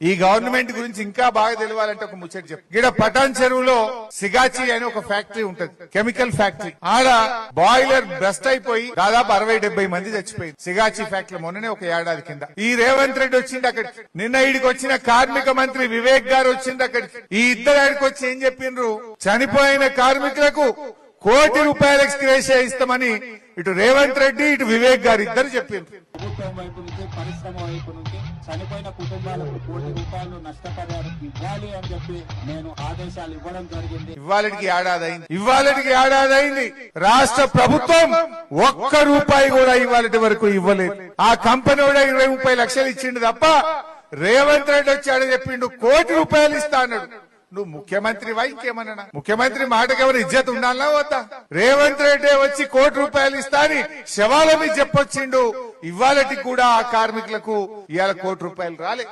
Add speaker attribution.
Speaker 1: ఈ గవర్నమెంట్ గురించి ఇంకా బాగా తెలియాలంటే ఒక ముచ్చట చెప్పు. ఇక్కడ పటాన్ చెరువులో సిగాచి అని ఒక ఫ్యాక్టరీ ఉంటది, కెమికల్ ఫ్యాక్టరీ. ఆడ బాయిలర్ బెస్ట్ అయిపోయి దాదాపు 60-70 మంది చచ్చిపోయింది సిగాచి ఫ్యాక్టరీ మొన్ననే ఒక ఏడాది కింద. ఈ రేవంత్ రెడ్డి వచ్చింది అక్కడికి, నిన్న ఈడికి వచ్చిన కార్మిక మంత్రి వివేక్ గారు వచ్చింది అక్కడికి. ఈ ఇద్దరు ఆడికి వచ్చి ఏం చెప్పిండ్రు, చనిపోయిన కార్మికులకు ₹1,00,00,000 ఎక్స్గ్రేషియా ఇస్తామని ఇటు రేవంత్ రెడ్డి ఇటు వివేక్ గారు ఇద్దరు చెప్పిండ్రు.
Speaker 2: ప్రభుత్వం వైపు నుంచి పరిశ్రమ వైపు నుంచి చనిపోయిన కుటుంబాలకు ₹1,00,00,000 నష్టపరిహారం ఇవ్వాలి అని చెప్పి నేను ఆదేశాలు ఇవ్వడం జరిగింది.
Speaker 1: ఇవాళటికి ఏడాది అయింది. రాష్ట్ర ప్రభుత్వం ₹1 కూడా ఇవాళటి వరకు ఇవ్వలేదు. ఆ కంపెనీ కూడా 20-30 లక్షలు ఇచ్చిండు తప్ప రేవంత్ రెడ్డి వచ్చాడు చెప్పిండు ₹1,00,00,000 ఇస్తా అన్నాడు. నువ్వు ముఖ్యమంత్రి వా ఇంకేమన్నా? ముఖ్యమంత్రి మాటకి ఎవరు ఇజ్జత్ ఉండాలనా వద్దా? రేవంత్ రెడ్డి వచ్చి ₹1,00,00,000 ఇస్తా అని శవాల మీద చెప్పొచ్చిండు. ఇవాళటికి కూడా ఆ కార్మికులకు ఇవాళ ₹1,00,00,000 రాలే.